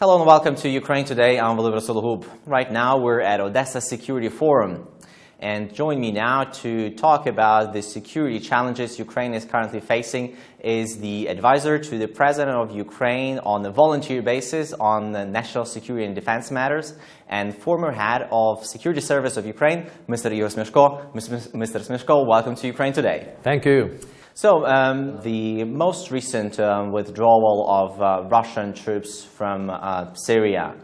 Hello and welcome to Ukraine Today. I'm Volodymyr Sologub. Right now we're at Odesa Security Forum. And join me now to talk about the security challenges Ukraine is currently facing is the advisor to the President of Ukraine on a volunteer basis on the national security and defense matters, and former head of Security Service of Ukraine, Mr. Igor Smeshko. Mr. Smeshko, welcome to Ukraine Today. Thank you. So, the most recent withdrawal of Russian troops from Syria,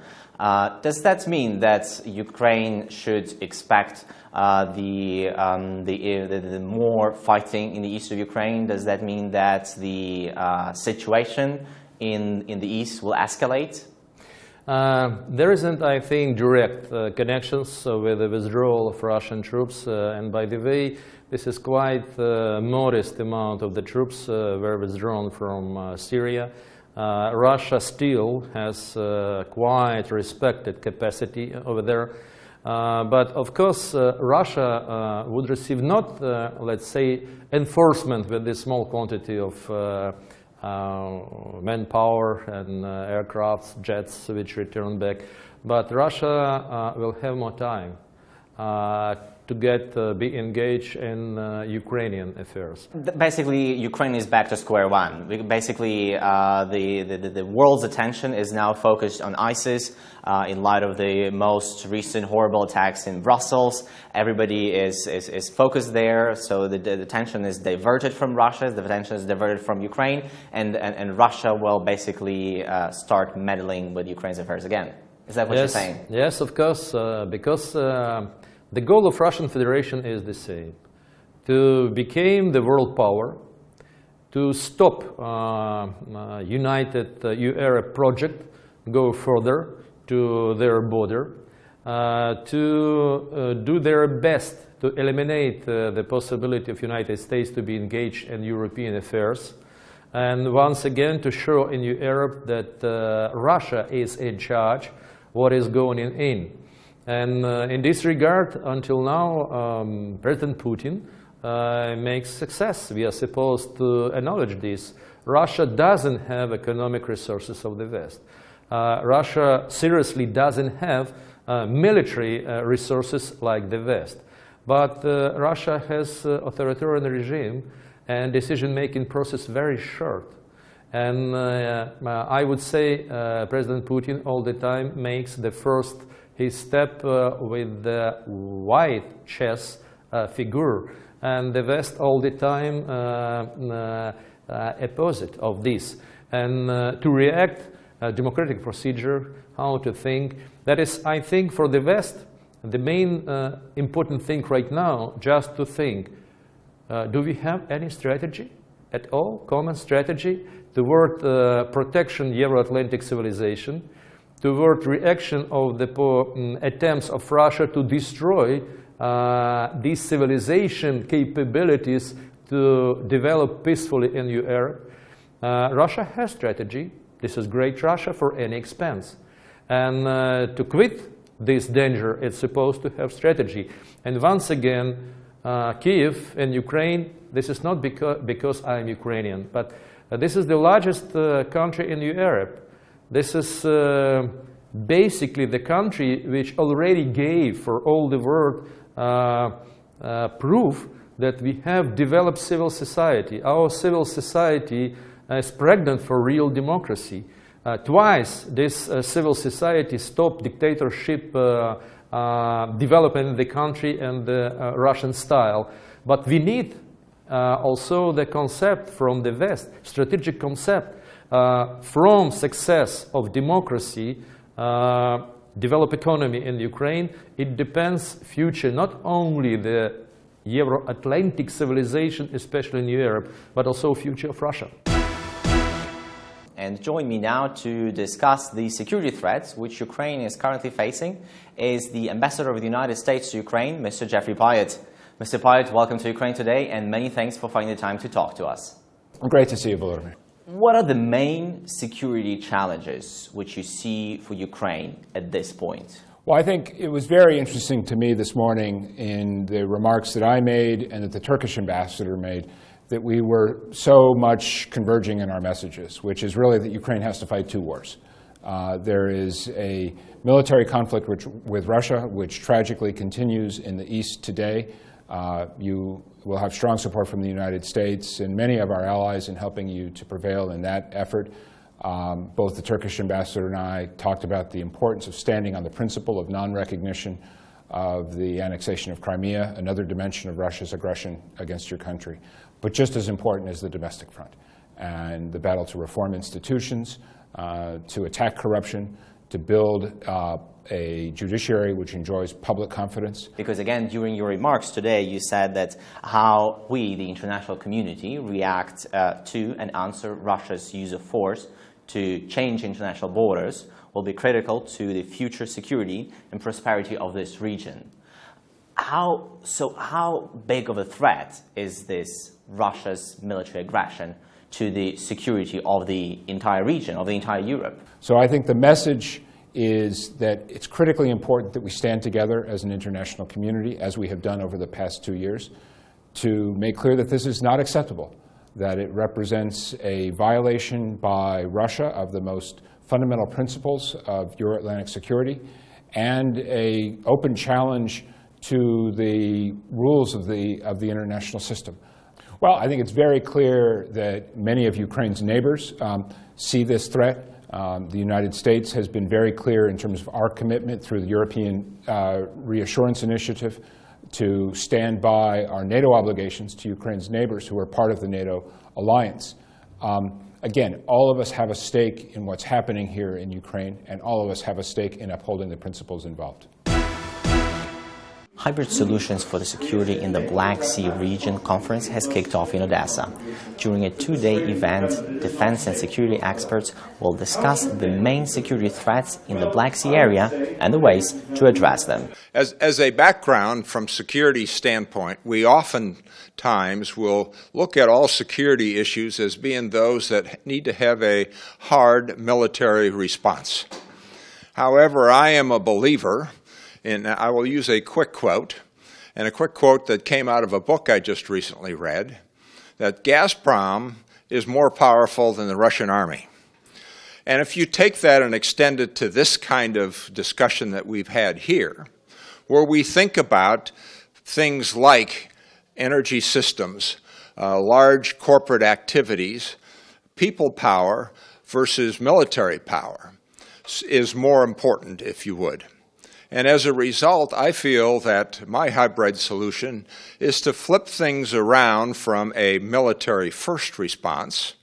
does that mean that Ukraine should expect the more fighting in the east of Ukraine? Does that mean that the situation in the east will escalate? There isn't, I think, direct connections with the withdrawal of Russian troops, and by the way, this is quite a modest amount of the troops were withdrawn from Syria. Russia still has quite respected capacity over there, but of course Russia would receive not, let's say, enforcement with this small quantity of manpower and aircrafts, jets which return back, but Russia will have more time to be engaged in Ukrainian affairs. Basically, Ukraine is back to square one. Basically, the world's attention is now focused on ISIS in light of the most recent horrible attacks in Brussels. Everybody is focused there, so the attention is diverted from Russia, the attention is diverted from Ukraine, and Russia will basically start meddling with Ukraine's affairs again. Is that what you're saying? Yes, of course, because the goal of Russian Federation is the same: to become the world power, to stop United EU-Arab project, go further to their border, to do their best to eliminate the possibility of United States to be engaged in European affairs, and once again to show in EU-Arab that Russia is in charge what is going in. And in this regard, until now, President Putin makes success. We are supposed to acknowledge this. Russia doesn't have economic resources of the West. Russia seriously doesn't have military resources like the West. But Russia has authoritarian regime and decision-making process very short. And I would say President Putin all the time makes his step with the white chess figure, and the West all the time opposite of this. And to react, democratic procedure, how to think. That is, I think, for the West, the main important thing right now, just to think, do we have any strategy at all, common strategy, toward protection Euro-Atlantic civilization, toward reaction of the attempts of Russia to destroy these civilization capabilities to develop peacefully in EU-Arab. Russia has strategy. This is great Russia for any expense. And to quit this danger, it's supposed to have strategy. And once again, Kiev and Ukraine, this is not because I'm Ukrainian, but this is the largest country in EU-Arab. This is basically the country which already gave for all the world proof that we have developed civil society. Our civil society is pregnant for real democracy. Twice this civil society stopped dictatorship development in the country and the Russian style. But we need also the concept from the West, strategic concept. From success of democracy, develop economy in Ukraine, it depends future not only the Euro-Atlantic civilization, especially in Europe, but also future of Russia. And join me now to discuss the security threats which Ukraine is currently facing is the Ambassador of the United States to Ukraine, Mr. Jeffrey Pyatt. Mr. Pyatt, welcome to Ukraine Today, and many thanks for finding the time to talk to us. Great to see you, Volodymyr. What are the main security challenges which you see for Ukraine at this point? Well, I think it was very interesting to me this morning in the remarks that I made and that the Turkish ambassador made that we were so much converging in our messages, which is really that Ukraine has to fight two wars. There is a military conflict with Russia, which tragically continues in the East today. You will have strong support from the United States and many of our allies in helping you to prevail in that effort. Both the Turkish ambassador and I talked about the importance of standing on the principle of non-recognition of the annexation of Crimea, another dimension of Russia's aggression against your country. But just as important is the domestic front and the battle to reform institutions, to attack corruption, to build a judiciary which enjoys public confidence. Because again, during your remarks today, you said that how we, the international community, react to and answer Russia's use of force to change international borders will be critical to the future security and prosperity of this region. How big of a threat is this Russia's military aggression to the security of the entire region, of the entire Europe? So I think the message is that it's critically important that we stand together as an international community, as we have done over the past 2 years, to make clear that this is not acceptable, that it represents a violation by Russia of the most fundamental principles of Euro-Atlantic security, and an open challenge to the rules of the international system. Well, I think it's very clear that many of Ukraine's neighbors see this threat. The United States has been very clear in terms of our commitment through the European Reassurance Initiative to stand by our NATO obligations to Ukraine's neighbors who are part of the NATO alliance. Again, all of us have a stake in what's happening here in Ukraine, and all of us have a stake in upholding the principles involved. Hybrid Solutions for the Security in the Black Sea Region conference has kicked off in Odessa. During a 2-day event, defense and security experts will discuss the main security threats in the Black Sea area and the ways to address them. As a background from security standpoint, we oftentimes will look at all security issues as being those that need to have a hard military response. However, I am a believer, and I will use a quick quote, and a quick quote that came out of a book I just recently read, that Gazprom is more powerful than the Russian army. And if you take that and extend it to this kind of discussion that we've had here, where we think about things like energy systems, large corporate activities, people power versus military power is more important, if you would. And as a result, I feel that my hybrid solution is to flip things around from a military first response,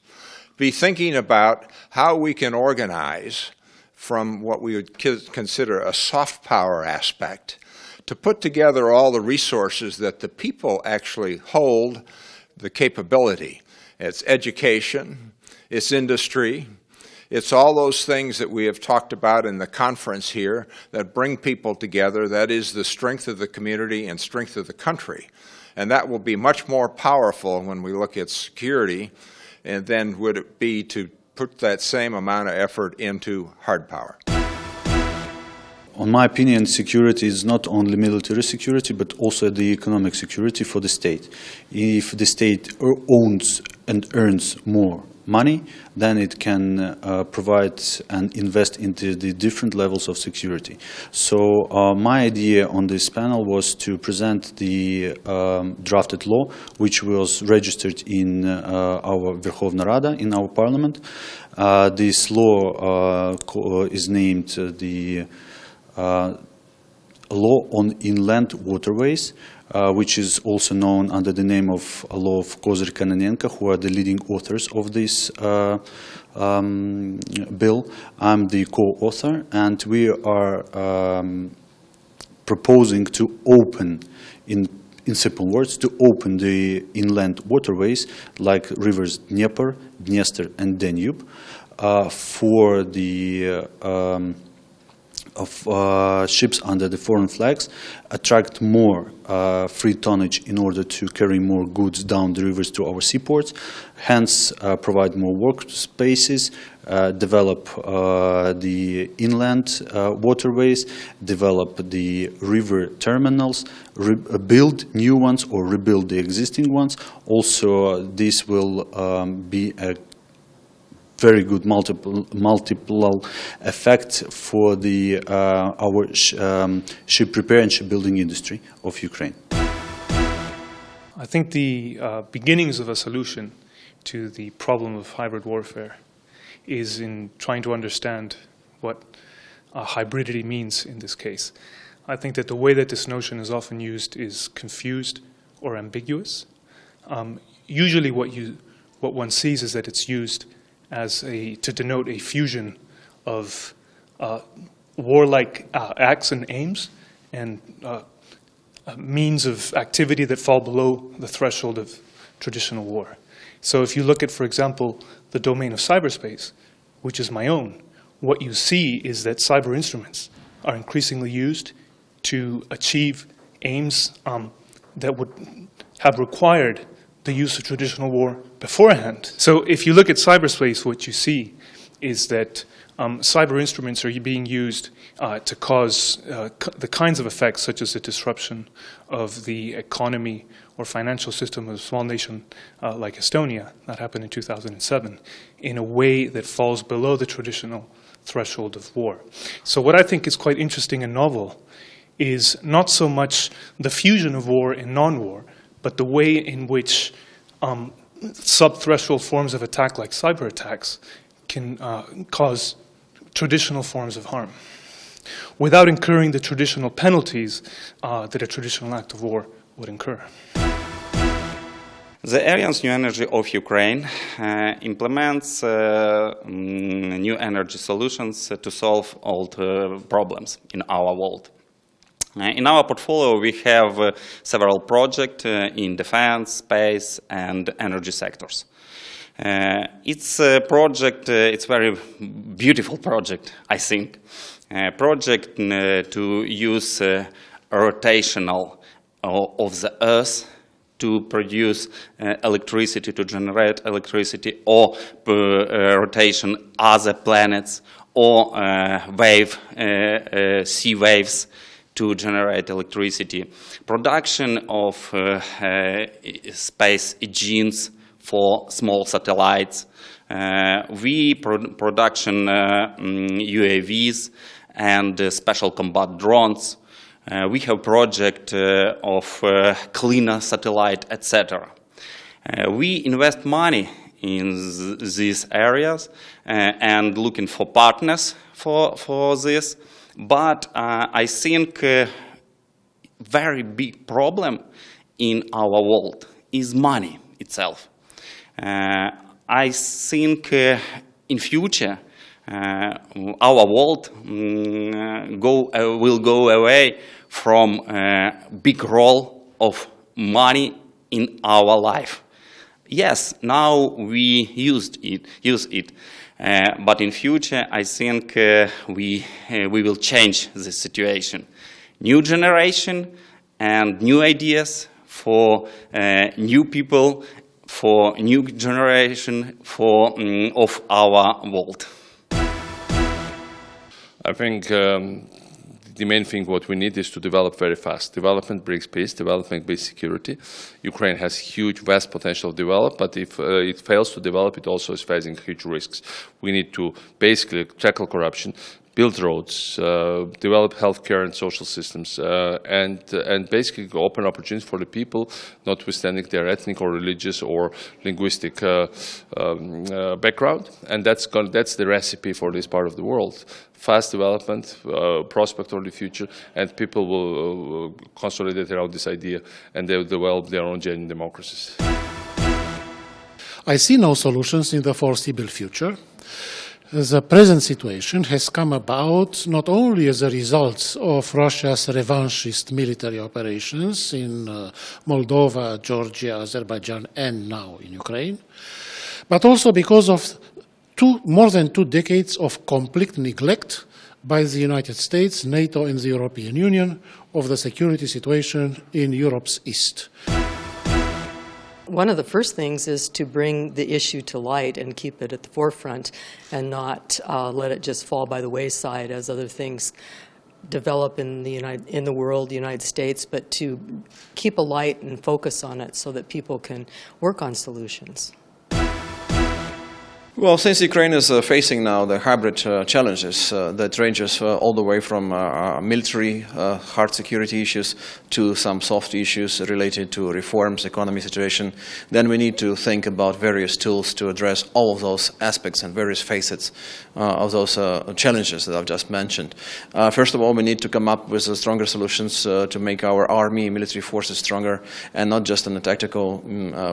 be thinking about how we can organize from what we would consider a soft power aspect to put together all the resources that the people actually hold the capability. It's education, it's industry, it's all those things that we have talked about in the conference here that bring people together. That is the strength of the community and strength of the country. And that will be much more powerful when we look at security than would it be to put that same amount of effort into hard power. In my opinion, security is not only military security, but also the economic security for the state. If the state owns and earns more money, then it can provide and invest into the different levels of security. So my idea on this panel was to present the drafted law, which was registered in our Verkhovna Rada, in our parliament. This law is named the Law on Inland Waterways, which is also known under the name of Law of Kozyrь-Kononenko, who are the leading authors of this bill. I'm the co-author, and we are proposing to open, in simple words, to open the inland waterways like rivers Dnieper, Dniester, and Danube for the ships under the foreign flags, attract more free tonnage in order to carry more goods down the rivers to our seaports, hence provide more work spaces, develop the inland waterways, develop the river terminals, build new ones or rebuild the existing ones. Also, this will be a very good multiple effect for our ship repair and shipbuilding industry of Ukraine. I think the beginnings of a solution to the problem of hybrid warfare is in trying to understand what hybridity means in this case. I think that the way that this notion is often used is confused or ambiguous. Usually what one sees is that it's used as to denote a fusion of warlike acts and aims and means of activity that fall below the threshold of traditional war. So if you look at, for example, the domain of cyberspace, which is my own, what you see is that cyber instruments are increasingly used to achieve aims that would have required the use of traditional war beforehand. So if you look at cyberspace, what you see is that cyber instruments are being used to cause the kinds of effects such as the disruption of the economy or financial system of a small nation like Estonia, that happened in 2007, in a way that falls below the traditional threshold of war. So what I think is quite interesting and novel is not so much the fusion of war and non-war, but the way in which sub-threshold forms of attack like cyber attacks can cause traditional forms of harm without incurring the traditional penalties that a traditional act of war would incur. The Alliance New Energy of Ukraine implements new energy solutions to solve old problems in our world. In our portfolio, we have several projects in defense, space, and energy sectors. It's a project, it's a very beautiful project, I think. Project to use rotational of the Earth to produce electricity, to generate electricity, or rotation other planets, or sea waves to generate electricity. Production of space engines for small satellites. Production UAVs and special combat drones. We have project of cleaner satellite, etc. We invest money in these areas and looking for partners for this. But I think very big problem in our world is money itself. I think in future our world will go away from big role of money in our life. Yes, now we use it, but in future I think we will change the situation. New generation and new ideas for new people, for new generation of our world. I think the main thing what we need is to develop very fast. Development brings peace, development brings security. Ukraine has huge, vast potential to develop, but if it fails to develop, it also is facing huge risks. We need to basically tackle corruption, build roads, develop healthcare and social systems, and basically open opportunities for the people, notwithstanding their ethnic or religious or linguistic background. And that's the recipe for this part of the world. Fast development, prospect for the future, and people will consolidate around this idea, and they will develop their own genuine democracies. I see no solutions in the foreseeable future. The present situation has come about not only as a result of Russia's revanchist military operations in Moldova, Georgia, Azerbaijan, and now in Ukraine, but also because of more than 2 decades of complete neglect by the United States, NATO, and the European Union of the security situation in Europe's east. One of the first things is to bring the issue to light and keep it at the forefront and not let it just fall by the wayside as other things develop in the world, the United States, but to keep a light and focus on it so that people can work on solutions. Well, since Ukraine is facing now the hybrid challenges that ranges all the way from military, hard security issues to some soft issues related to reforms, economy situation, then we need to think about various tools to address all of those aspects and various facets of those challenges that I've just mentioned. First of all, we need to come up with stronger solutions to make our army, military forces stronger, and not just in a tactical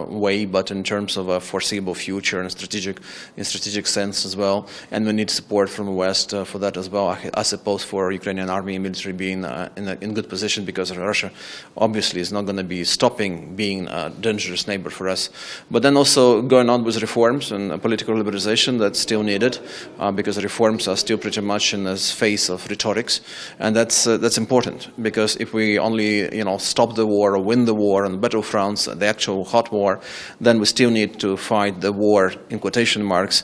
way, but in terms of a foreseeable future and strategic sense as well, and we need support from the West for that as well. I suppose for Ukrainian army and military being in good position, because Russia obviously is not going to be stopping being a dangerous neighbor for us. But then also going on with reforms and political liberalization that's still needed, because the reforms are still pretty much in the phase of rhetorics, and that's important, because if we only stop the war or win the war on the battlefronts, the actual hot war, then we still need to fight the war in quotation marks,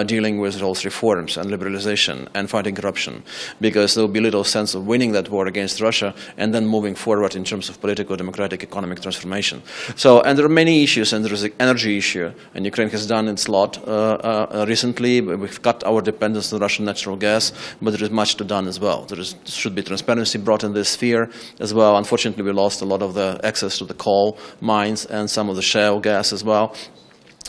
dealing with those reforms and liberalization and fighting corruption, because there will be little sense of winning that war against Russia and then moving forward in terms of political, democratic, economic transformation. So, and there are many issues, and there is the energy issue, and Ukraine has done its lot recently. We've cut our dependence on Russian natural gas, but there is much to done as well. There should be transparency brought in this sphere as well. Unfortunately, we lost a lot of the access to the coal mines and some of the shale gas as well.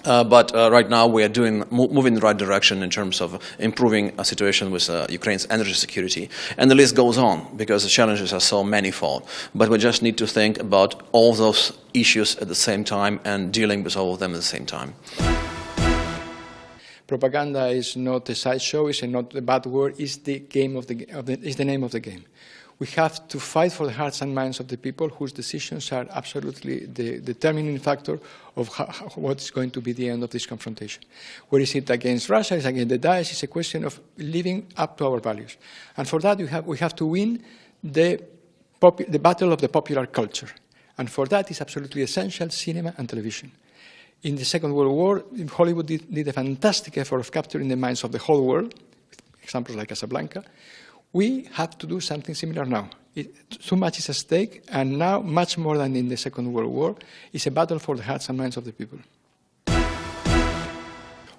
But right now we are moving in the right direction in terms of improving a situation with Ukraine's energy security. And the list goes on, because the challenges are so manifold. But we just need to think about all those issues at the same time and dealing with all of them at the same time. Propaganda is not a sideshow, it's not a bad word, it's the name of the game. We have to fight for the hearts and minds of the people whose decisions are absolutely the determining factor of what is going to be the end of this confrontation. Where is it against Russia? It's against the Daesh. It's a question of living up to our values. And for that, we have to win the battle of the popular culture. And for that, it's absolutely essential cinema and television. In the Second World War, Hollywood did a fantastic effort of capturing the minds of the whole world, with examples like Casablanca. We have to do something similar now. Too much is at stake, and now, much more than in the Second World War, it's a battle for the hearts and minds of the people.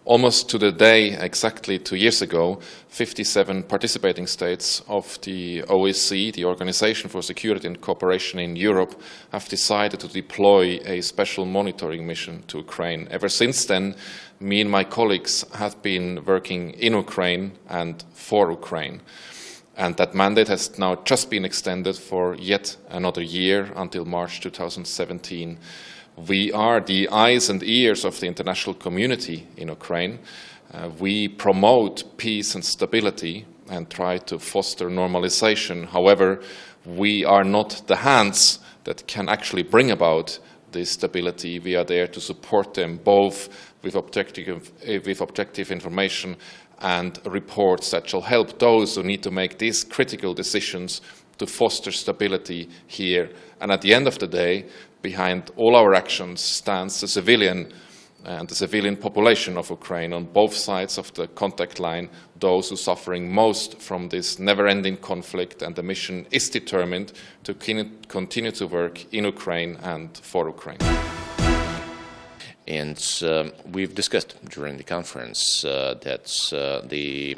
Almost to the day, exactly 2 years ago, 57 participating states of the OSCE, the Organization for Security and Cooperation in Europe, have decided to deploy a special monitoring mission to Ukraine. Ever since then, me and my colleagues have been working in Ukraine and for Ukraine. And that mandate has now just been extended for yet another year until March 2017. We are the eyes and ears of the international community in Ukraine. We promote peace and stability and try to foster normalization. However, we are not the hands that can actually bring about this stability. We are there to support them both with objective information and reports that shall help those who need to make these critical decisions to foster stability here. And at the end of the day, behind all our actions stands the civilian and the civilian population of Ukraine on both sides of the contact line, those who are suffering most from this never-ending conflict, and the mission is determined to continue to work in Ukraine and for Ukraine. And we've discussed during the conference that the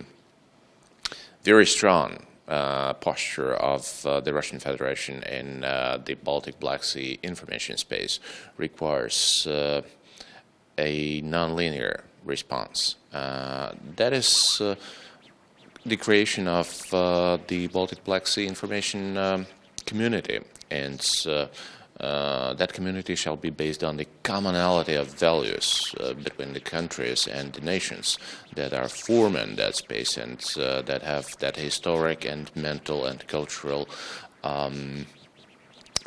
very strong posture of the Russian Federation in the Baltic Black Sea information space requires a nonlinear response. That is the creation of the Baltic Black Sea information community, and that community shall be based on the commonality of values between the countries and the nations that are forming that space, and that have that historic and mental and cultural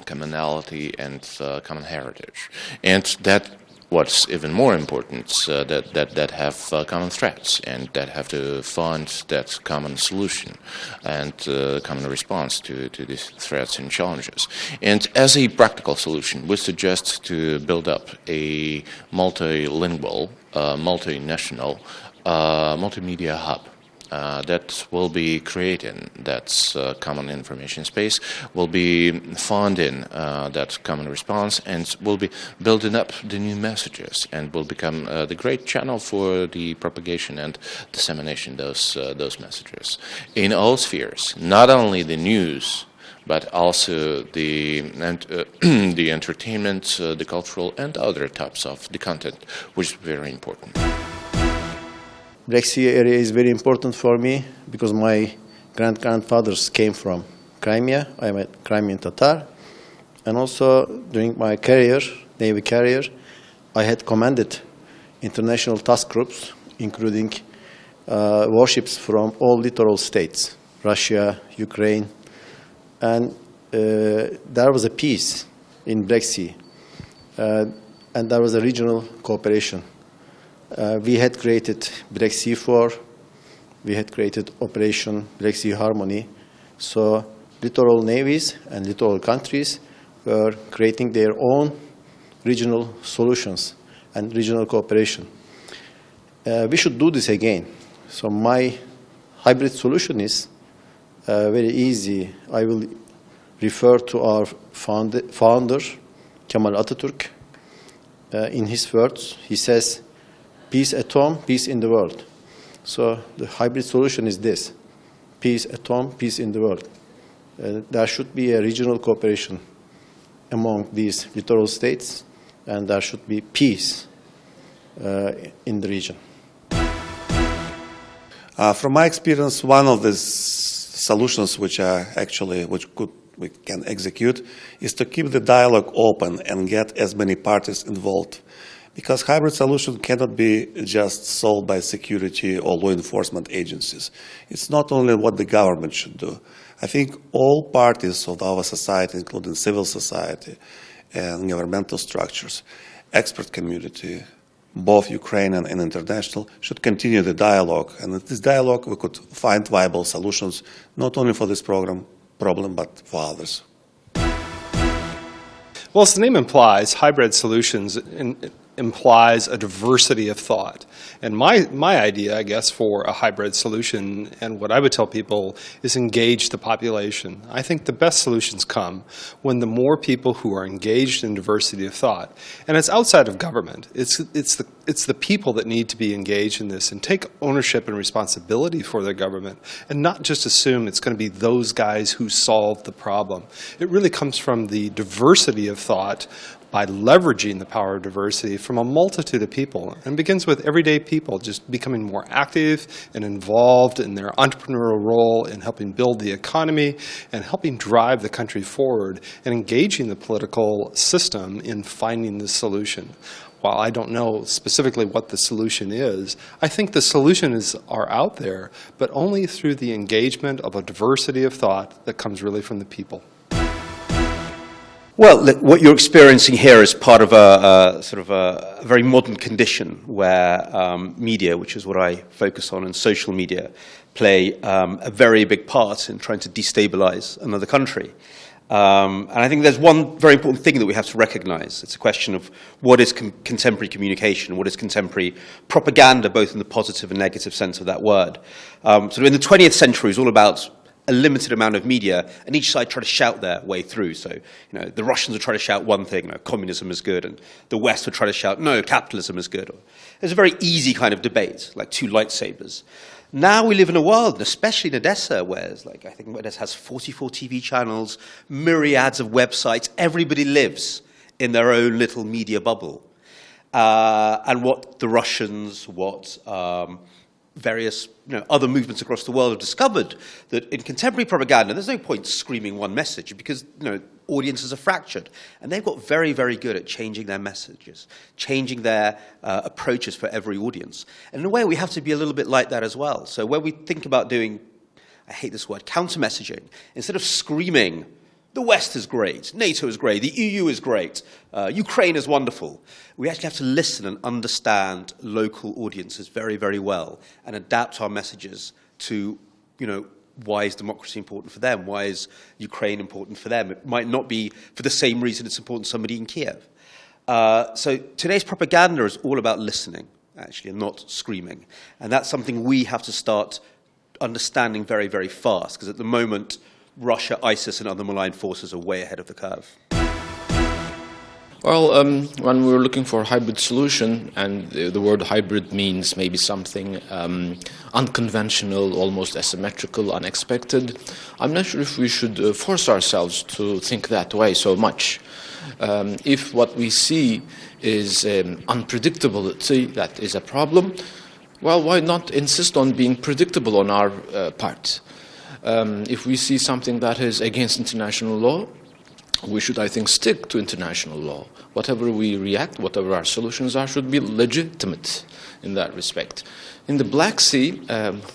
commonality and common heritage. And that what's even more important, that have common threats, and that have to find that common solution and common response to these threats and challenges. And as a practical solution, we suggest to build up a multilingual, multinational, multimedia hub that will be creating that common information space, will be funding that common response, and will be building up the new messages, and will become the great channel for the propagation and dissemination of those messages in all spheres, not only the news, but also the the entertainment, the cultural, and other types of the content, which is very important. Black Sea area is very important for me because my grandfathers came from Crimea. I'm a Crimean Tatar. And also during my career, Navy career, I had commanded international task groups, including warships from all littoral states, Russia, Ukraine. And there was a peace in Black Sea. And there was a regional cooperation. We had created Black Sea 4, we had created Operation Black Sea Harmony. So littoral navies and littoral countries were creating their own regional solutions and regional cooperation. We should do this again. So my hybrid solution is very easy. I will refer to our founder, Kemal Atatürk. In his words, he says, peace at home, peace in the world. So the hybrid solution is this: peace at home, peace in the world. There should be a regional cooperation among these littoral states, and there should be peace in the region. From my experience, one of the solutions we can execute is to keep the dialogue open and get as many parties involved. Because hybrid solution cannot be just solved by security or law enforcement agencies. It's not only what the government should do. I think all parties of our society, including civil society and governmental structures, expert community, both Ukrainian and international, should continue the dialogue. And in this dialogue, we could find viable solutions, not only for this problem, but for others. Well, as the name implies, hybrid solutions implies a diversity of thought. And my idea, I guess, for a hybrid solution, and what I would tell people, is engage the population. I think the best solutions come when the more people who are engaged in diversity of thought, and it's outside of government, it's the people that need to be engaged in this and take ownership and responsibility for their government, and not just assume it's going to be those guys who solve the problem. It really comes from the diversity of thought, by leveraging the power of diversity from a multitude of people, and begins with everyday people just becoming more active and involved in their entrepreneurial role in helping build the economy and helping drive the country forward, and engaging the political system in finding the solution. While I don't know specifically what the solution is, I think the solutions are out there, but only through the engagement of a diversity of thought that comes really from the people. Well, what you're experiencing here is part of a sort of a very modern condition where media, which is what I focus on, and social media play a very big part in trying to destabilize another country. And I think there's one very important thing that we have to recognize. It's a question of what is contemporary communication, what is contemporary propaganda, both in the positive and negative sense of that word. So in the 20th century, it's all about a limited amount of media, and each side try to shout their way through. So, the Russians would try to shout one thing, communism is good, and the West would try to shout, no, capitalism is good. It's a very easy kind of debate, like two lightsabers. Now we live in a world, and especially in Odesa, where I think Odesa has 44 TV channels, myriads of websites. Everybody lives in their own little media bubble. And what the Russians, various other movements across the world have discovered, that in contemporary propaganda, there's no point screaming one message because audiences are fractured. And they've got very, very good at changing their messages, changing their approaches for every audience. And in a way, we have to be a little bit like that as well. So when we think about doing, I hate this word, counter-messaging, instead of screaming, the West is great, NATO is great, the EU is great, Ukraine is wonderful, we actually have to listen and understand local audiences very, very well and adapt our messages to, why is democracy important for them? Why is Ukraine important for them? It might not be for the same reason it's important to somebody in Kiev. So today's propaganda is all about listening, actually, and not screaming. And that's something we have to start understanding very, very fast? Because at the moment, Russia, ISIS, and other malign forces are way ahead of the curve. Well, when we were looking for a hybrid solution, and the word hybrid means maybe something unconventional, almost asymmetrical, unexpected, I'm not sure if we should force ourselves to think that way so much. If what we see is unpredictability, that is a problem, well, why not insist on being predictable on our part? If we see something that is against international law, we should, I think, stick to international law. Whatever we react, whatever our solutions are, should be legitimate in that respect. In the Black Sea,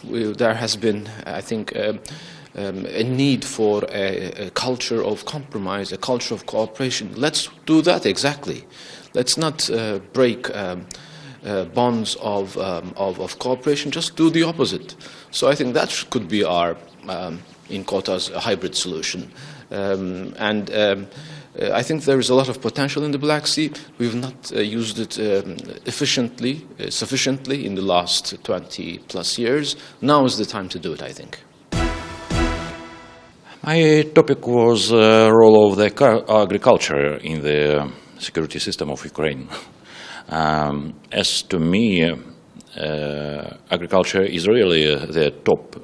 there has been, I think, a need for a culture of compromise, a culture of cooperation. Let's do that exactly. Let's not break bonds of cooperation, just do the opposite. So I think that could be our, in quotas, a hybrid solution. I think there is a lot of potential in the Black Sea. We've not used it sufficiently in the last 20 plus years. Now is the time to do it, I think. My topic was the role of the agriculture in the security system of Ukraine. As to me, agriculture is really the top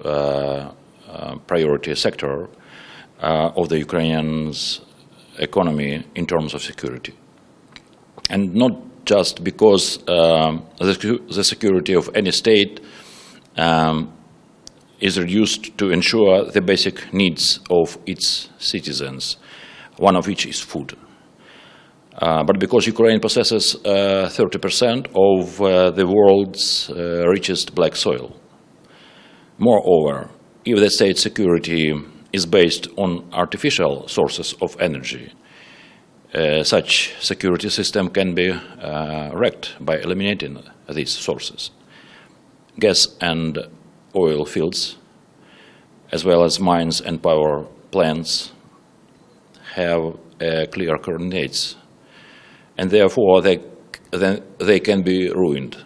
priority sector of the Ukrainians' economy in terms of security. And not just because the security of any state is reduced to ensure the basic needs of its citizens, one of which is food. But because Ukraine possesses 30% of the world's richest black soil. Moreover, if the state security is based on artificial sources of energy, such security system can be wrecked by eliminating these sources. Gas and oil fields, as well as mines and power plants, have clear coordinates, and therefore they can be ruined.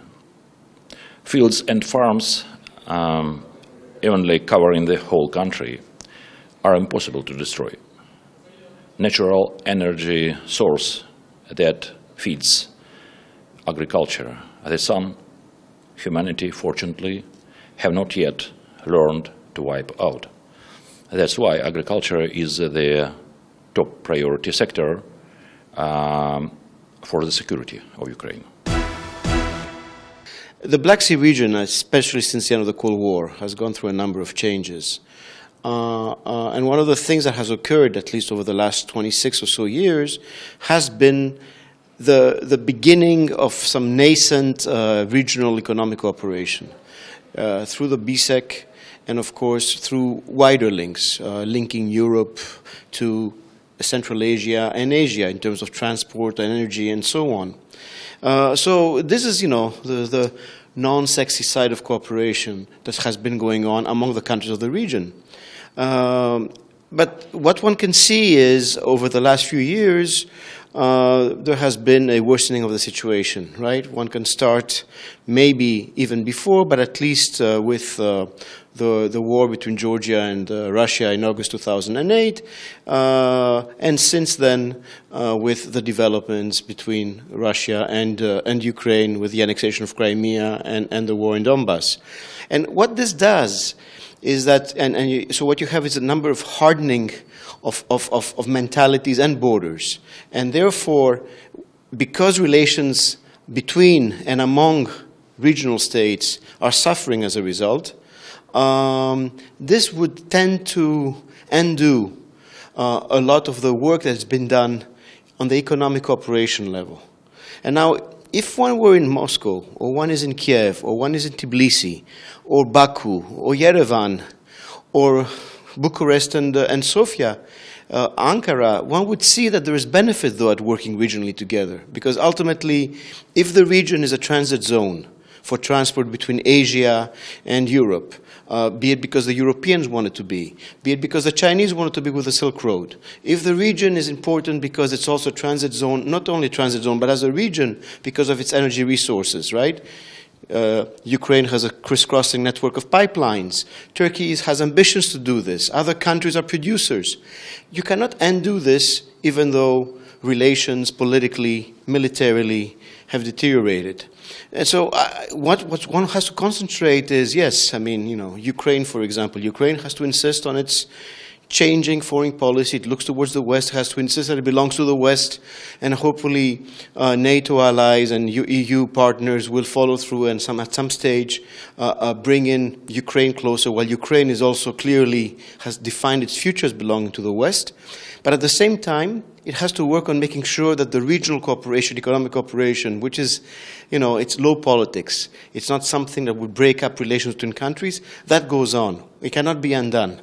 Fields and farms, evenly covering the whole country, are impossible to destroy. Natural energy source that feeds agriculture, the sun, humanity, fortunately, have not yet learned to wipe out. That's why agriculture is the top priority sector for the security of Ukraine. The Black Sea region, especially since the end of the Cold War, has gone through a number of changes. And one of the things that has occurred, at least over the last 26 or so years, has been the beginning of some nascent regional economic cooperation through the BSEC and, of course, through wider links, linking Europe to Central Asia and Asia in terms of transport and energy and so on. So this is, the non-sexy side of cooperation that has been going on among the countries of the region. But what one can see is, over the last few years, there has been a worsening of the situation, right? One can start maybe even before, but at least with the war between Georgia and Russia in August 2008, and since then with the developments between Russia and Ukraine with the annexation of Crimea and the war in Donbass. And what this does is that, so what you have is a number of hardening of mentalities and borders. And therefore, because relations between and among regional states are suffering as a result, this would tend to undo a lot of the work that's been done on the economic cooperation level. And now, if one were in Moscow, or one is in Kiev, or one is in Tbilisi, or Baku, or Yerevan, or Bucharest and Sofia, Ankara, one would see that there is benefit, though, at working regionally together. Because ultimately, if the region is a transit zone for transport between Asia and Europe, be it because the Europeans want it to be it because the Chinese want it to be with the Silk Road. If the region is important because it's also a transit zone, not only transit zone, but as a region because of its energy resources, right? Ukraine has a crisscrossing network of pipelines. Turkey has ambitions to do this. Other countries are producers. You cannot undo this even though relations politically, militarily have deteriorated. And so what one has to concentrate is, yes, I mean, Ukraine, for example. Ukraine has to insist on its changing foreign policy. It looks towards the West, has to insist that it belongs to the West, and hopefully NATO allies and EU partners will follow through and at some stage bring in Ukraine closer, while Ukraine is also clearly has defined its future as belonging to the West. But at the same time, it has to work on making sure that the regional cooperation, economic cooperation, which is, it's low politics. It's not something that would break up relations between countries. That goes on. It cannot be undone.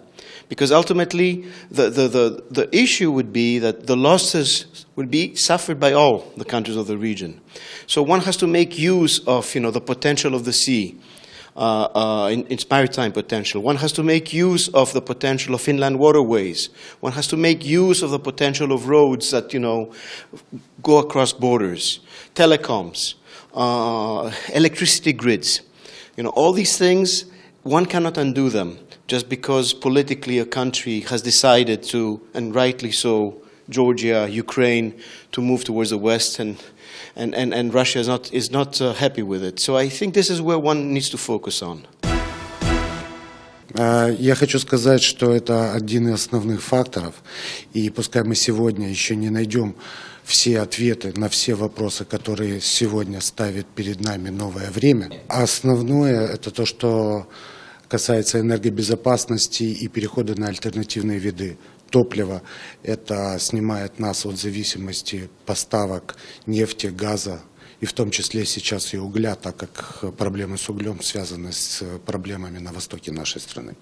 Because ultimately, the issue would be that the losses would be suffered by all the countries of the region. So one has to make use of, the potential of the sea, its maritime potential. One has to make use of the potential of inland waterways. One has to make use of the potential of roads that, go across borders, telecoms, electricity grids. All these things, one cannot undo them just because politically a country has decided to, and rightly so, Georgia, Ukraine, to move towards the West, and Russia is not happy with it. So I think this is where one needs to focus on. Я хочу сказать, что это один из основных факторов, и пускай мы сегодня еще не найдем все ответы на все вопросы, которые сегодня ставит перед нами новое время, основное это то, что касается энергобезопасности и перехода на альтернативные виды топлива. Это снимает нас от зависимости поставок нефти, газа, и в том числе сейчас и угля, так как проблемы с углем связаны с проблемами на востоке нашей страны.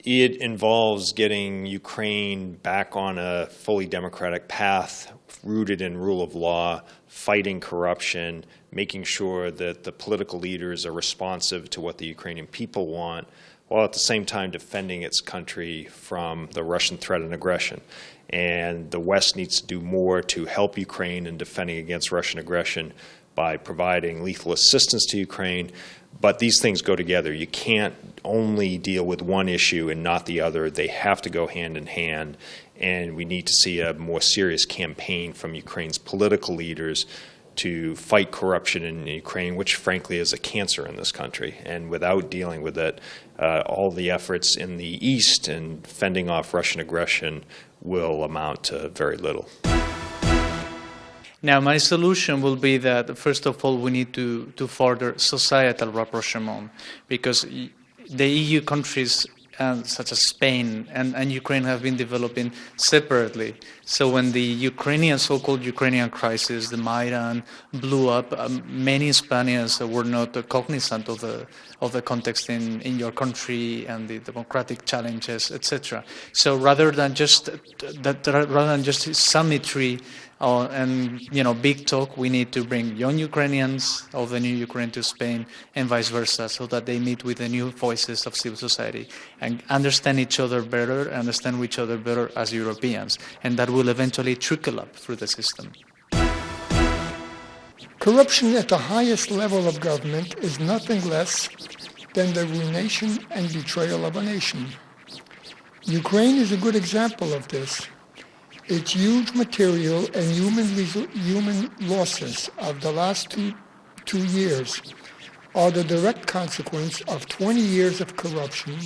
It involves getting Ukraine back on a fully democratic path, rooted in rule of law, fighting corruption, making sure that the political leaders are responsive to what the Ukrainian people want, while at the same time defending its country from the Russian threat and aggression. And the West needs to do more to help Ukraine in defending against Russian aggression by providing lethal assistance to Ukraine. But these things go together. You can't only deal with one issue and not the other. They have to go hand in hand. And we need to see a more serious campaign from Ukraine's political leaders to fight corruption in Ukraine, which frankly is a cancer in this country. And without dealing with it, all the efforts in the East and fending off Russian aggression will amount to very little. Now, my solution will be that, first of all, we need to further societal rapprochement, because the EU countries, such as Spain and Ukraine, have been developing separately. So when the so-called Ukrainian crisis, the Maidan, blew up, many Spaniards were not cognizant of the context in your country and the democratic challenges, etc. So rather than just symmetry and big talk, we need to bring young Ukrainians of the new Ukraine to Spain and vice versa, so that they meet with the new voices of civil society and understand each other better as Europeans, and that will eventually trickle up through the system. Corruption at the highest level of government is nothing less than the ruination and betrayal of a nation. Ukraine is a good example of this. Its huge material and human losses of the last two years are the direct consequence of 20 years of corruption,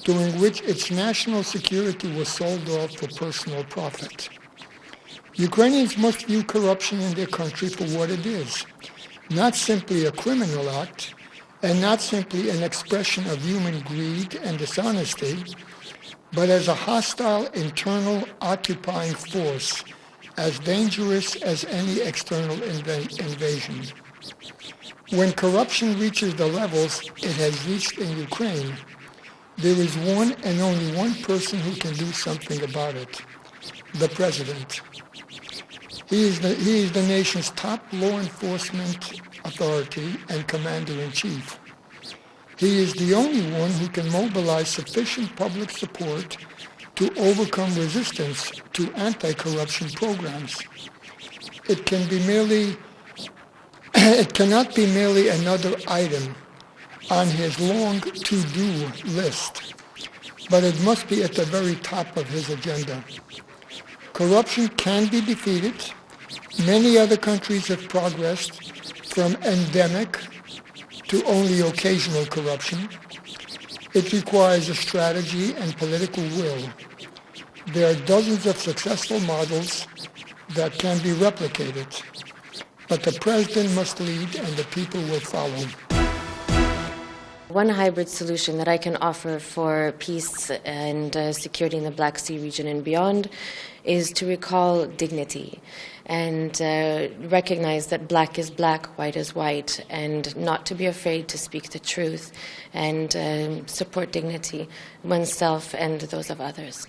during which its national security was sold off for personal profit. Ukrainians must view corruption in their country for what it is, not simply a criminal act, and not simply an expression of human greed and dishonesty, but as a hostile internal occupying force, as dangerous as any external invasion. When corruption reaches the levels it has reached in Ukraine, there is one and only one person who can do something about it: the president. He is the nation's top law enforcement authority and commander-in-chief. He is the only one who can mobilize sufficient public support to overcome resistance to anti-corruption programs. It can be merely it cannot be merely another item on his long to-do list, but it must be at the very top of his agenda. Corruption can be defeated. Many other countries have progressed from endemic to only occasional corruption. It requires a strategy and political will. There are dozens of successful models that can be replicated, but the president must lead and the people will follow. One hybrid solution that I can offer for peace and security in the Black Sea region and beyond is to recall dignity and recognize that black is black, white is white, and not to be afraid to speak the truth and support dignity, oneself and those of others.